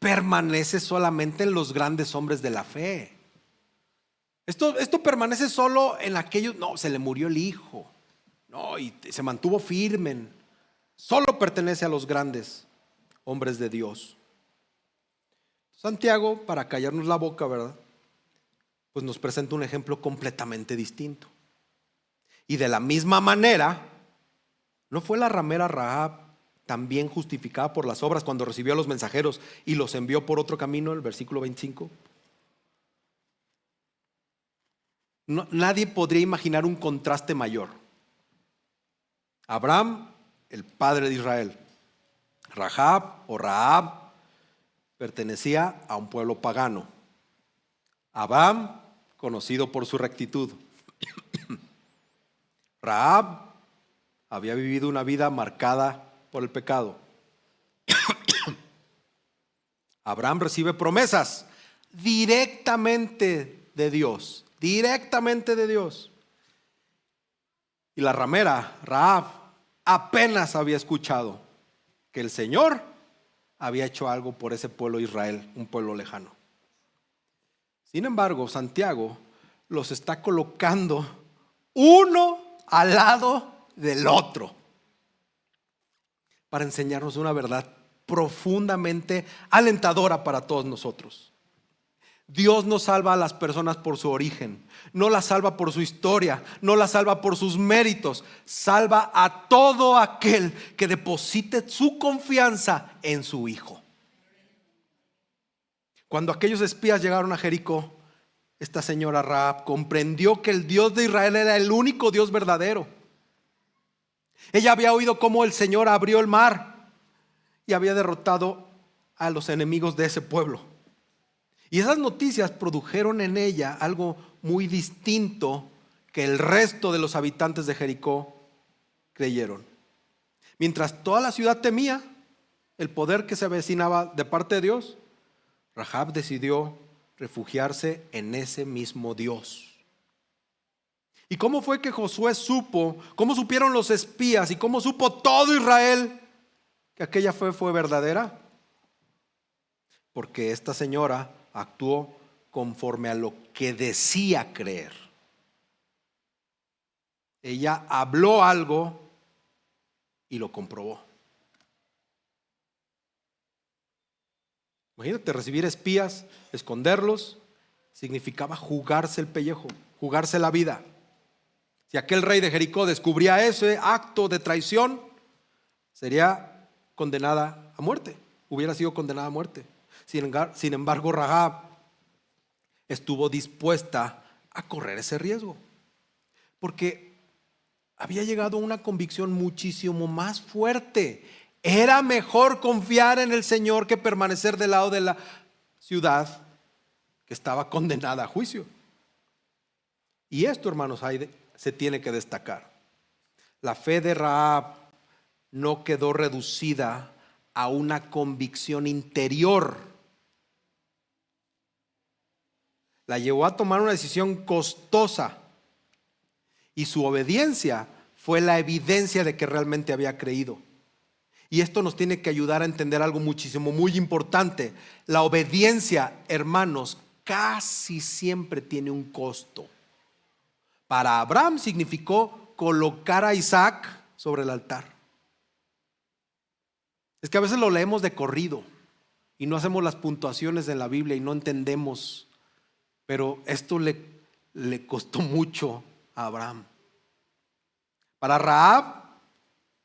permanece solamente en los grandes hombres de la fe. Esto permanece solo en aquellos, no, se le murió el hijo, no, y se mantuvo firme. Solo pertenece a los grandes hombres de Dios. Santiago, para callarnos la boca, ¿verdad? Pues nos presenta un ejemplo completamente distinto. Y de la misma manera, ¿no fue la ramera Rahab también justificada por las obras cuando recibió a los mensajeros y los envió por otro camino? El versículo 25. No, nadie podría imaginar un contraste mayor. Abraham, el padre de Israel. Rahab pertenecía a un pueblo pagano. Abraham, conocido por su rectitud. Rahab había vivido una vida marcada por el pecado. Abraham recibe promesas directamente de Dios. Directamente de Dios. Y la ramera, Rahab, apenas había escuchado que el Señor había hecho algo por ese pueblo de Israel, un pueblo lejano. Sin embargo, Santiago los está colocando uno al lado del otro para enseñarnos una verdad profundamente alentadora para todos nosotros. Dios no salva a las personas por su origen, no las salva por su historia, no las salva por sus méritos. Salva a todo aquel que deposite su confianza en su Hijo. Cuando aquellos espías llegaron a Jericó, esta señora Rahab comprendió que el Dios de Israel era el único Dios verdadero. Ella había oído cómo el Señor abrió el mar y había derrotado a los enemigos de ese pueblo. Y esas noticias produjeron en ella algo muy distinto que el resto de los habitantes de Jericó creyeron. Mientras toda la ciudad temía el poder que se avecinaba de parte de Dios, Rahab decidió refugiarse en ese mismo Dios. ¿Y cómo fue que Josué supo, cómo supieron los espías y cómo supo todo Israel que aquella fe fue verdadera? Porque esta señora actuó conforme a lo que decía creer. Ella habló algo y lo comprobó. Imagínate, recibir espías, esconderlos, significaba jugarse el pellejo, jugarse la vida. Si aquel rey de Jericó descubría ese acto de traición, sería condenada a muerte, hubiera sido condenada a muerte. Sin embargo, Rahab estuvo dispuesta a correr ese riesgo, porque había llegado a una convicción muchísimo más fuerte. Era mejor confiar en el Señor que permanecer del lado de la ciudad que estaba condenada a juicio. Y esto, hermanos, se tiene que destacar. La fe de Rahab no quedó reducida a una convicción interior. La llevó a tomar una decisión costosa, y su obediencia fue la evidencia de que realmente había creído. Y esto nos tiene que ayudar a entender algo muchísimo, muy importante. La obediencia, hermanos, casi siempre tiene un costo. Para Abraham significó colocar a Isaac sobre el altar. Es que a veces lo leemos de corrido y no hacemos las puntuaciones en la Biblia y no entendemos. Pero esto le costó mucho a Abraham. Para Rahab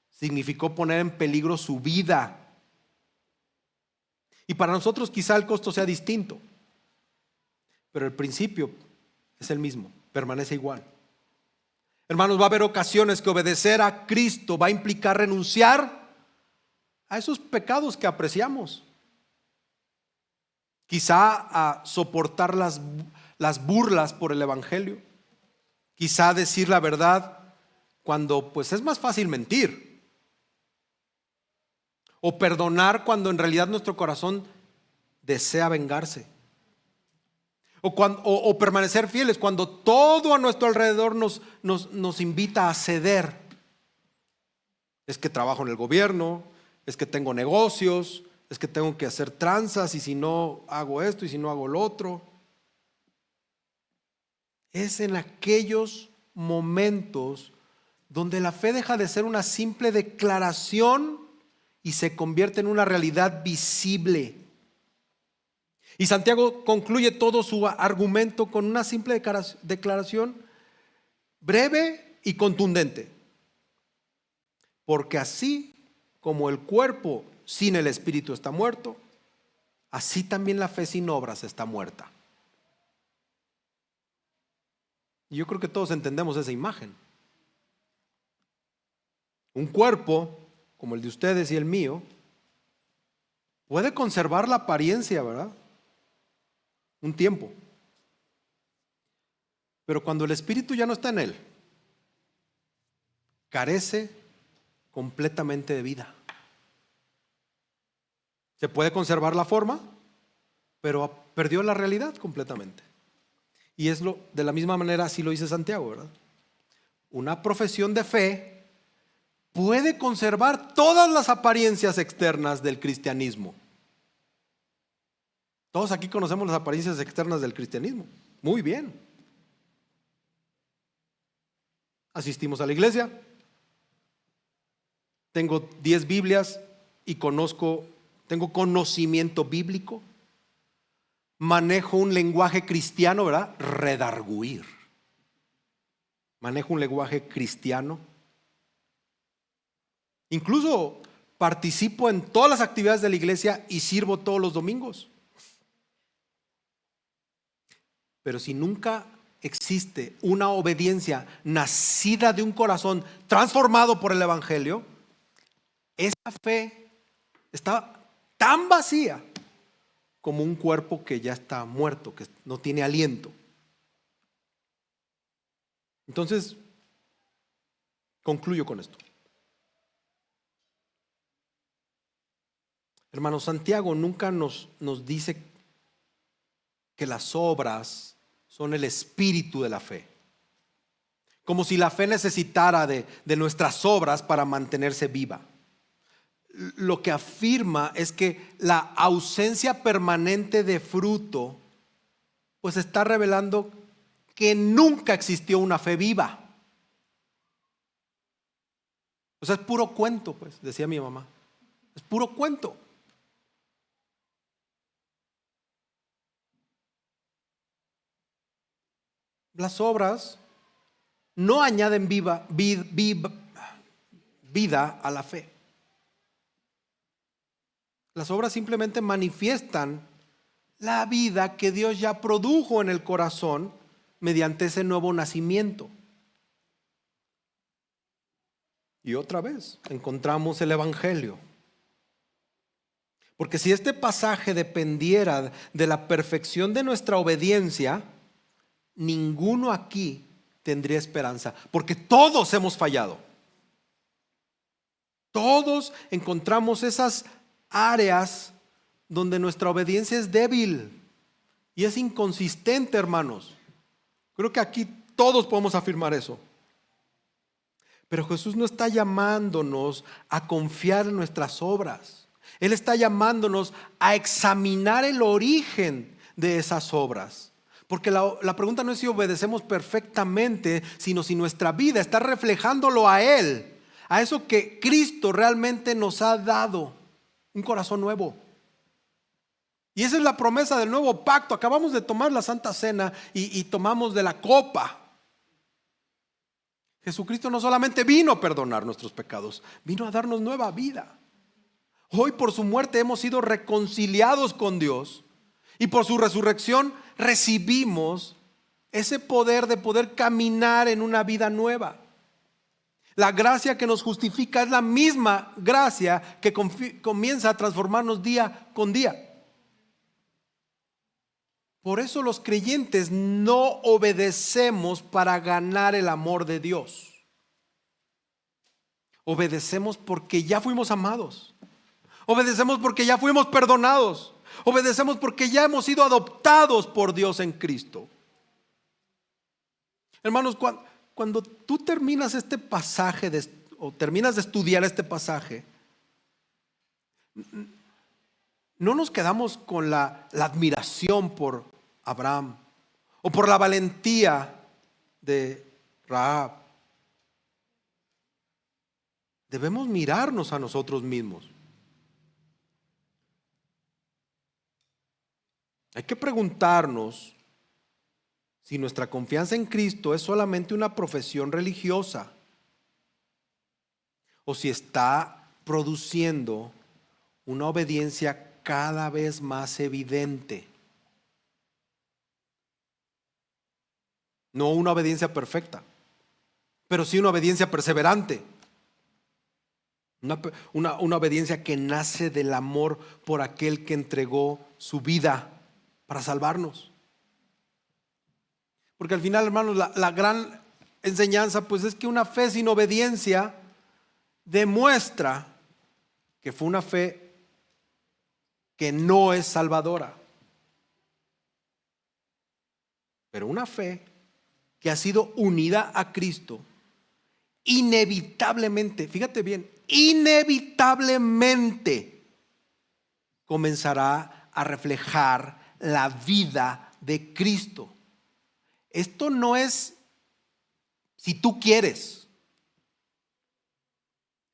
significó poner en peligro su vida. Y para nosotros quizá el costo sea distinto, pero el principio es el mismo, permanece igual. Hermanos, va a haber ocasiones que obedecer a Cristo va a implicar renunciar a esos pecados que apreciamos. Quizá a soportar las burlas por el Evangelio. Quizá decir la verdad cuando pues es más fácil mentir. O perdonar cuando en realidad nuestro corazón desea vengarse. O permanecer fieles cuando todo a nuestro alrededor nos invita a ceder. Es que trabajo en el gobierno, es que tengo negocios, es que tengo que hacer tranzas, y si no hago esto y si no hago lo otro. Es en aquellos momentos donde la fe deja de ser una simple declaración y se convierte en una realidad visible. Y Santiago concluye todo su argumento con una simple declaración breve y contundente. Porque así como el cuerpo sin el espíritu está muerto, así también la fe sin obras está muerta. Y yo creo que todos entendemos esa imagen. Un cuerpo como el de ustedes y el mío puede conservar la apariencia, ¿verdad? Un tiempo. Pero cuando el espíritu ya no está en él, carece completamente de vida. Se puede conservar la forma, pero perdió la realidad completamente. Y de la misma manera así lo dice Santiago, ¿verdad? Una profesión de fe puede conservar todas las apariencias externas del cristianismo. Todos aquí conocemos las apariencias externas del cristianismo. Muy bien. Asistimos a la iglesia. Tengo 10 Biblias y tengo conocimiento bíblico. Manejo un lenguaje cristiano, ¿verdad? Redarguir. Manejo un lenguaje cristiano. Incluso participo en todas las actividades de la iglesia y sirvo todos los domingos. Pero si nunca existe una obediencia nacida de un corazón transformado por el Evangelio, esa fe está tan vacía como un cuerpo que ya está muerto, que no tiene aliento. Entonces, concluyo con esto. Hermanos, Santiago nunca nos dice que las obras son el espíritu de la fe. Como si la fe necesitara de nuestras obras para mantenerse viva. Lo que afirma es que la ausencia permanente de fruto pues está revelando que nunca existió una fe viva. O sea, es puro cuento, pues, decía mi mamá. Es puro cuento. Las obras no añaden vida a la fe. Las obras simplemente manifiestan la vida que Dios ya produjo en el corazón mediante ese nuevo nacimiento. Y otra vez encontramos el Evangelio. Porque si este pasaje dependiera de la perfección de nuestra obediencia, ninguno aquí tendría esperanza, porque todos hemos fallado. Todos encontramos esas áreas donde nuestra obediencia es débil y es inconsistente, hermanos. Creo que aquí todos podemos afirmar eso. Pero Jesús no está llamándonos a confiar en nuestras obras. Él está llamándonos a examinar el origen de esas obras. Porque la pregunta no es si obedecemos perfectamente, sino si nuestra vida está reflejándolo a Él, a eso que Cristo realmente nos ha dado, un corazón nuevo. Y esa es la promesa del nuevo pacto. Acabamos de tomar la Santa Cena y tomamos de la copa. Jesucristo no solamente vino a perdonar nuestros pecados, vino a darnos nueva vida. Hoy por su muerte hemos sido reconciliados con Dios y por su resurrección recibimos ese poder de poder caminar en una vida nueva. La gracia que nos justifica es la misma gracia que comienza a transformarnos día con día. Por eso los creyentes no obedecemos para ganar el amor de Dios. Obedecemos porque ya fuimos amados. Obedecemos porque ya fuimos perdonados. Obedecemos porque ya hemos sido adoptados por Dios en Cristo. Hermanos, cuando tú terminas este pasaje o terminas de estudiar este pasaje, no nos quedamos con la admiración por Abraham o por la valentía de Rahab. Debemos mirarnos a nosotros mismos. Hay que preguntarnos si nuestra confianza en Cristo es solamente una profesión religiosa o si está produciendo una obediencia cada vez más evidente. No una obediencia perfecta, pero sí una obediencia perseverante. Una obediencia que nace del amor por aquel que entregó su vida para salvarnos. Porque al final, hermanos, la gran enseñanza pues es que una fe sin obediencia demuestra que fue una fe que no es salvadora. Pero una fe que ha sido unida a Cristo, inevitablemente, fíjate bien, inevitablemente comenzará a reflejar la vida de Cristo. Esto no es si tú quieres.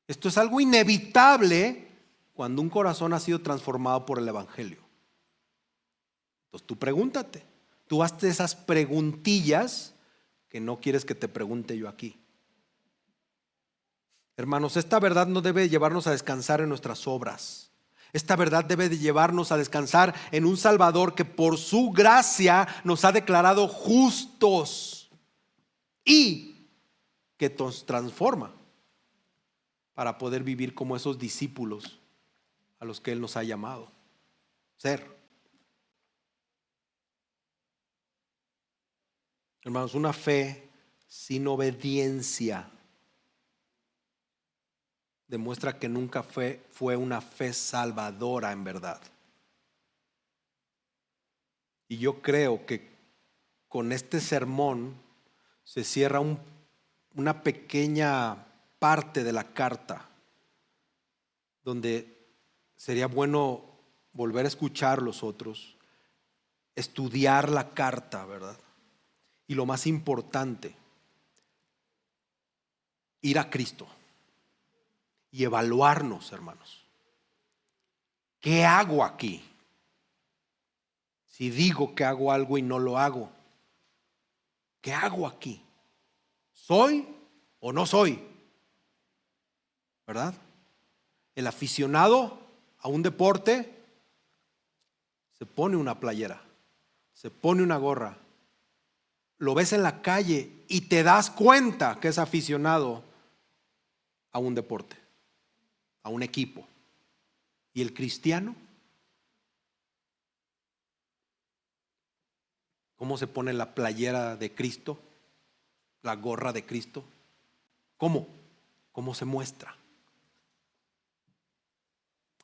Esto es algo inevitable cuando un corazón ha sido transformado por el Evangelio. Entonces tú pregúntate, tú hazte esas preguntillas que no quieres que te pregunte yo aquí. Hermanos, esta verdad no debe llevarnos a descansar en nuestras obras. Esta verdad debe de llevarnos a descansar en un Salvador que por su gracia nos ha declarado justos y que nos transforma para poder vivir como esos discípulos a los que Él nos ha llamado ser. Hermanos, una fe sin obediencia demuestra que nunca fue una fe salvadora en verdad. Y yo creo que con este sermón se cierra una pequeña parte de la carta donde sería bueno volver a escuchar los otros, estudiar la carta, ¿verdad? Y lo más importante, ir a Cristo y evaluarnos, hermanos. ¿Qué hago aquí? Si digo que hago algo y no lo hago, ¿qué hago aquí? ¿Soy o no soy? ¿Verdad? El aficionado a un deporte se pone una playera, se pone una gorra, lo ves en la calle y te das cuenta que es aficionado a un deporte, a un equipo. ¿Y el cristiano? ¿Cómo se pone la playera de Cristo? La gorra de Cristo. ¿Cómo? ¿Cómo se muestra?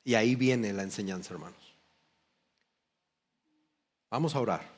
Y ahí viene la enseñanza, hermanos. Vamos a orar.